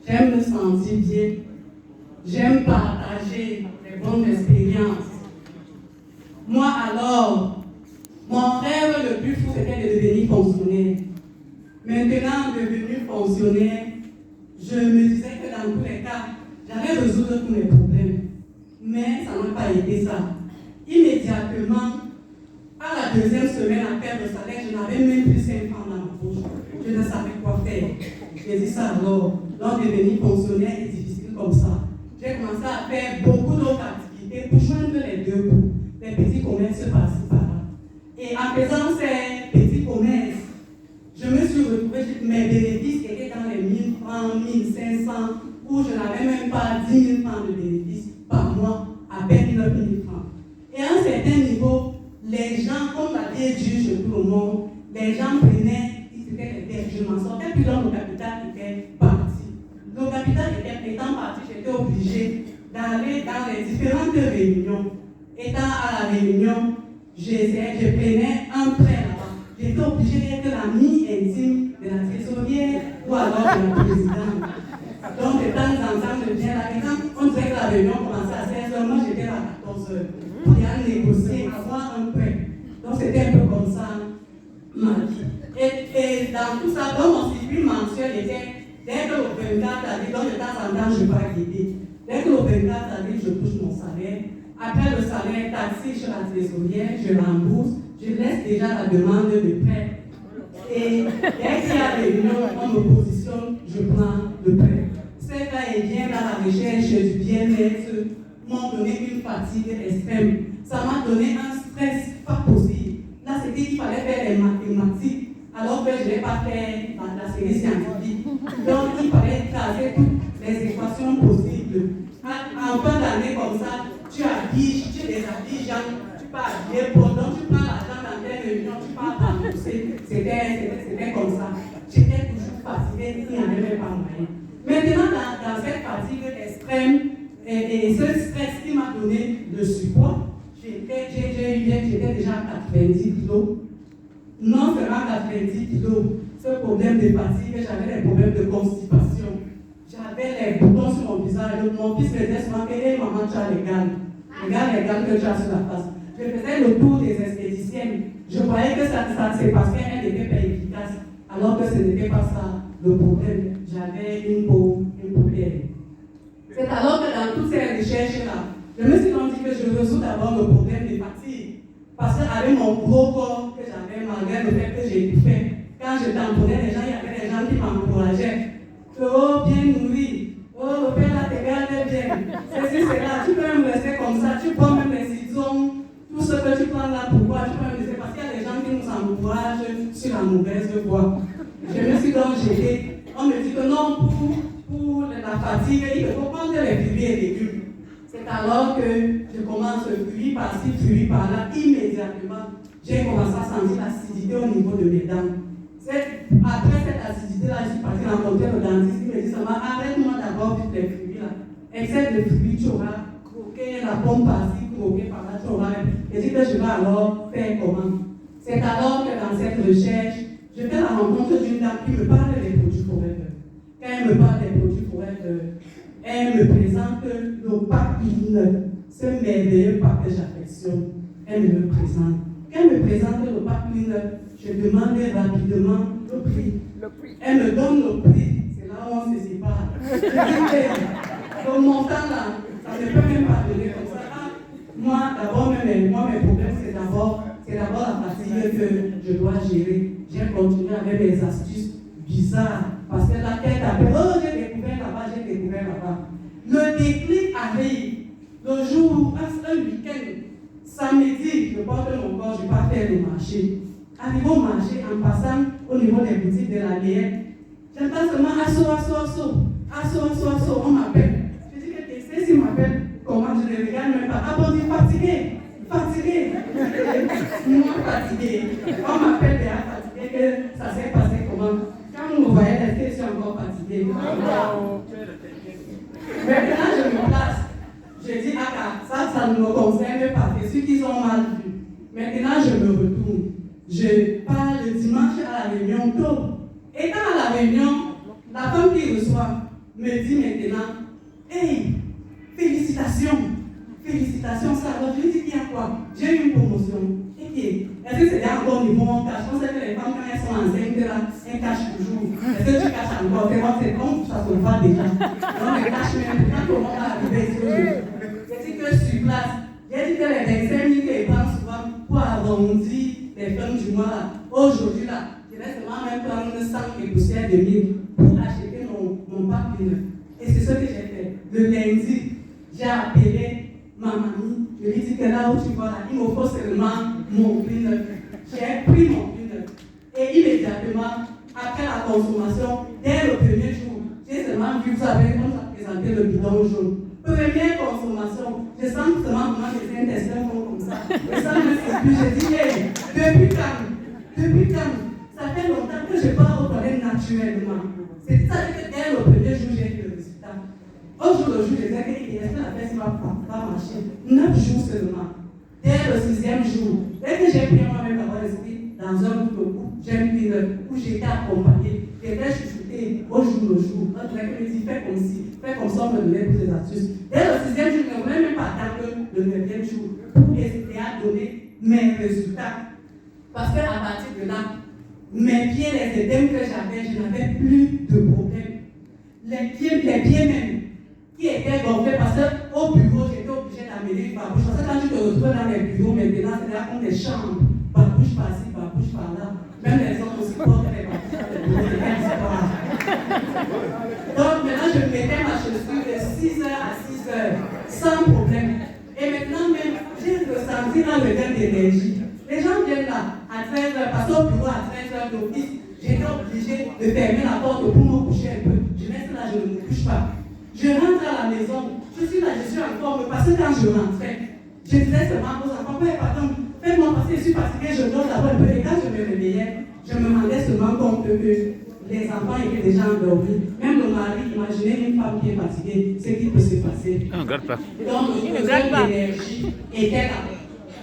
J'aime me sentir bien. J'aime partager les bonnes expériences. Moi alors, mon rêve le plus fou c'était de devenir fonctionnaire. Maintenant, devenu fonctionnaire, je me disais que dans tous les cas, j'allais résoudre tous mes problèmes. Mais ça n'a pas été ça. Immédiatement, à la deuxième semaine à perdre le salaire, je n'avais même plus 5 francs dans ma poche. Je ne savais quoi faire. J'ai dit ça alors. Donc, devenir fonctionnaire est difficile comme ça. J'ai commencé à faire beaucoup d'autres activités pour joindre les deux bouts. Les petits commerces par-ci par-là. Et en faisant ces petits commerces, je me suis retrouvée, mes bénéfices étaient dans les 1000 francs, 1500, où je n'avais même pas 10 000 francs de bénéfices par mois, à peine 9 000 francs. Et à un certain niveau, les gens, comme la vieille dit chez tout le monde, les gens prenaient, c'était les terres, je m'en sortais plus dans le capital était parti. Le capital étant parti, j'étais obligée d'aller dans les différentes réunions. Étant à la réunion, je prenais un prêt là-bas. J'étais obligée d'être l'amie intime de la trésorière ou alors de la présidente. Donc, de temps en temps, je viens là. Et quand on disait que la réunion commençait à 16h, moi j'étais là à 14h. Pour y aller négocier, avoir un prêt. Donc, c'était un peu comme ça, ma vie. Et dans tout ça, dans mon circuit mensuel était, dès que le 24 arrive, donc de temps en temps, je vais guider. Dès que le 24 arrive, je touche mon salaire. Après le salaire, taxi chez la trésorière, je rembourse. Je laisse déjà la demande de prêt. Et dès qu'il y a des réunions, on me positionne, je prends le prêt. Ces gars et bien dans la recherche du bien-être m'ont donné une fatigue extrême. Ça m'a donné un stress pas possible. Là, c'était qu'il fallait faire les mathématiques, alors que je n'ai pas fait la série scientifique. Donc, il fallait tracer toutes les équations possibles. En fin d'année comme ça, tu déshabilles Jean, tu peux habiller Paul, donc tu prends l'argent dans tes réunions, tu pars rembourser. C'était comme ça. J'étais toujours fatiguée, il n'y avait même pas moyen. Maintenant, dans cette fatigue extrême, et ce stress qui m'a donné le support, j'étais déjà à 90 kilos. Non seulement 90 kilos, ce problème de fatigue, j'avais des problèmes de constipation. J'avais les boutons sur mon visage. Mon fils me disait souvent que hey, maman, tu as les gales. Les gales que tu as sur la face. Je faisais le tour des esthéticiennes. Je croyais que ça c'est parce qu'elle n'était pas efficace. Alors que ce n'était pas ça le problème. J'avais une peau belle. C'est alors que dans toutes ces recherches-là, je me suis dit que je résous d'abord le problème de fatigue. Parce qu'avec mon gros corps que j'avais, malgré le fait que j'ai tout fait, quand je tamponnais les gens, il y avait des gens qui m'encourageaient. Oh, bien nourri. Oh, le père là te garde bien. C'est là, tu peux même rester comme ça. Tu prends même les citrons, tout ce que tu prends là, pourquoi tu peux même laisser. Parce qu'il y a des gens qui nous encouragent sur la mauvaise voie. Je me suis donc jetée. On me dit que non, pour la fatigue, il faut prendre les fruits et légumes. C'est alors que je commence fruit par-ci, fruit par-là. Immédiatement, j'ai commencé à sentir l'acidité au niveau de mes dents. Après cette acidité-là, je suis partie rencontrer le dentiste. Il me dit seulement, arrête-moi d'abord vite les fruits là. Excepte les fruits, tu auras croqué la pomme par-ci, croqué par-là, tu auras. Et dit que je vais alors faire comment. C'est alors que dans cette recherche, je fais la rencontre d'une dame qui me parle des produits Forever. Quand elle me parle des produits Forever, elle me présente le pack Clean, ce merveilleux pack que j'affectionne. Elle me le présente. Quand elle me présente le pack Clean, je demande rapidement le prix. Elle me donne le prix. C'est là où on se sépare. Je dis, le montant là, ça ne peut même pas donner comme ça. Moi, d'abord, mes problèmes, c'est d'abord la fatigue que je dois gérer. J'ai continué avec mes astuces bizarres. Parce que la tête appelle, oh, j'ai découvert là-bas. Le déclic arrive le jour, un week-end, samedi, je porte mon corps, je pars faire le marché. Arrivé au marché, en passant au niveau des boutiques de la Liette, j'entends seulement Asso, on m'appelle. Je dis que qu'est-ce qu'il m'appelle? Comment je ne regarde même pas? Ah bon, il est fatigué. Moi fatigué. On m'appelle déjà fatigué, que ça s'est passé comment? Quand vous me voyez, est-ce que je suis encore fatigué? Maintenant, je me place. Je dis, ça ne me concerne pas, c'est ceux qui ont mal vu. Maintenant, je me retourne. Je pars le dimanche à la réunion tôt. Étant à la la réunion, la femme qui reçoit me dit maintenant, hey, félicitations, félicitations, ça. Alors je lui dis qu'il y a quoi? J'ai eu une promotion. Et est-ce que c'est encore niveau on cache? On sait que les femmes, quand elles sont enceintes, là, elles cachent toujours. Est-ce que tu caches encore? C'est bon, ça se voit déjà. Donc, elles cachent même. Quand on va arriver ici aujourd'hui, j'ai dit que sur place, j'ai dit que les 25 000 qu'elles prennent souvent pour arrondir les fins du mois, aujourd'hui, là, je vais seulement même prendre 100 et poussières de 1000 pour acheter mon pack de neuf. Et c'est ce que j'ai fait. Le lundi, j'ai appelé ma mamie, je lui ai dit que là où tu vois, là, il me faut seulement mon prix neuf. J'ai pris mon prix neuf. Et immédiatement, après la consommation, dès le premier jour, j'ai seulement vu, vous savez, on a présenté le bidon jaune. Première consommation, je sens seulement comment les intestins font comme ça. Je sens que c'est plus, je dis, hey, depuis quand, ça fait longtemps que je pars au toilette naturellement. C'est ça que dès le premier jour, j'ai eu le résultat. Au jour le jour, je disais que la fête ne va pas marcher. 9 jours seulement. Dès le 6e jour, dès que j'ai pris moi-même avoir esprit dans un groupe de couple, j'ai pris où j'étais accompagnée, j'étais chuchotée au jour le jour. On dirait que me dit, fais comme ci, fais comme ça, on me donnait toutes les astuces. Dès le 6e jour, je ne voulais même pas attendre le 9e jour pour essayer à donner mes résultats. Parce qu'à partir de là, mes pieds, les édèmes que j'avais, je n'avais plus de problème. Les pieds même, qui étaient gonflés parce qu'au bureau, j'étais obligée d'amener une babouche. Parce que quand tu te retrouves dans les bureaux maintenant, c'est là qu'on des chambres. Babouche par-ci, babouche par-là. Même les hommes aussi portent les babouches dans les bureaux, c'est même histoire. Donc maintenant, je mettais ma chaussure de 6h à 6h, sans problème. Et maintenant même, j'ai ressenti dans le gain d'énergie. Les gens viennent là à 13h, parce qu'au bureau à 13h d'office, j'étais obligée de fermer la porte pour me coucher un peu. Je reste là, je ne me couche pas. Je rentre à la maison, je suis là, je suis en forme, parce que quand je rentrais, je disais seulement aux enfants, pardon, faites-moi passer, je suis fatiguée, je dors d'abord un peu. Et quand je me réveillais, je me rendais seulement compte que les enfants étaient déjà endormis. Même le mari, imaginez une femme qui est fatiguée, ce qui peut se passer. On ne regarde pas. Donc le regain d'énergie était là.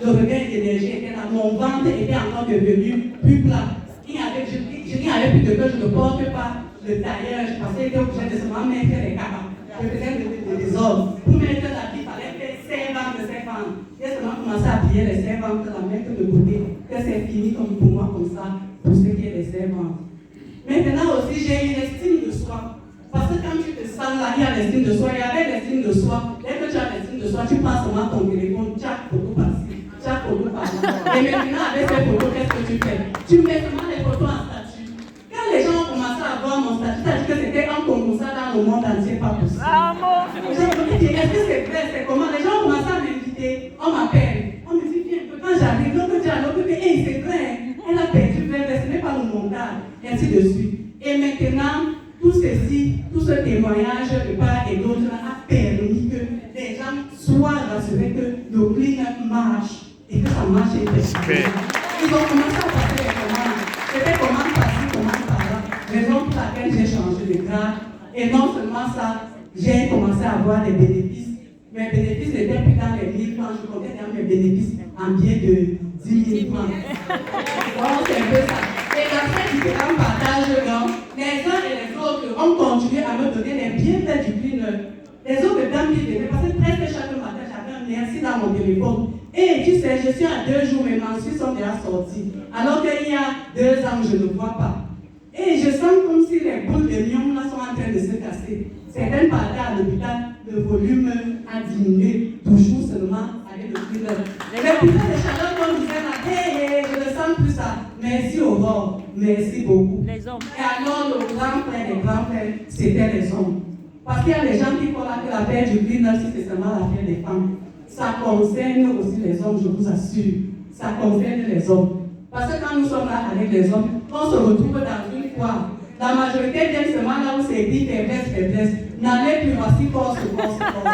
Le regain d'énergie était là. Mon ventre était encore devenu plus plat. Je n'y avait plus de peur, je ne porte pas le tailleur, je pensais que j'étais obligée de seulement mettre les capas. Je faisais des désordres. Pour mettre la vie, il fallait faire servante. J'ai seulement commencé à plier les servantes, la mettre de côté, que c'est fini comme pour moi, comme ça, pour ce qui est des servantes. Maintenant aussi, j'ai une estime de soi. Parce que quand tu te sens là, il y a l'estime de soi, il y avait l'estime de soi. Dès que tu as l'estime de soi, tu passes seulement ton téléphone, chaque photo par-ci, chaque photo par-là. Et maintenant, avec ces photos, qu'est-ce que tu fais? Tu mets seulement les photos en statut. Quand les gens ont commencé à voir mon statut, ça dit que c'était un concours dans le monde entier, pas possible. Est-ce que c'est vrai? C'est comment? Les gens ont commencé à m'inviter, on m'appelle, on me dit viens, quand j'arrive, l'autre dit à l'autre, hey, c'est vrai, elle a perdu le verre, ce n'est pas le montage, et ainsi de suite. Et maintenant, tout ceci, tout ce témoignage de part et d'autre a permis que les gens soient rassurés que le clean marche et que ça marche effectivement. Ils ont commencé à passer les commandes. C'était commande par-ci, commande par-là. Raison pour laquelle j'ai changé de grade. Et non seulement ça, j'ai commencé à avoir des bénéfices. Mes bénéfices n'étaient plus dans les 1000 francs. Je comptais dans mes bénéfices en biais de 10 000 francs. Donc c'est un peu ça. Et dans ces différents partages, les uns et les autres ont continué à me donner les bienfaits du clean. Les autres dames qui venaient, parce que presque chaque matin, j'avais un merci dans mon téléphone. Et tu sais, je suis à 2 jours, mes mensuels sont déjà sortis. Alors qu'il y a 2 ans, je ne vois pas. Et je sens comme si les boules de mion là sont en train de se casser. Certaines parties à l'hôpital, le volume a diminué, toujours seulement avec le clean. Les putains de chaleur qu'on disait là, hey, je ne sens plus ça. Merci Aurore, merci beaucoup. Les hommes. Et alors, le grand frère des grands frères, c'était les hommes. Parce qu'il y a des gens qui font là que l'affaire du clean, si c'est seulement l'affaire des femmes. Ça concerne aussi les hommes, je vous assure. Ça concerne les hommes. Parce que quand nous sommes là avec les hommes, on se retrouve dans une foire. La majorité viennent seulement là où c'est dit faiblesse. N'allez plus, voici force. Merci beaucoup.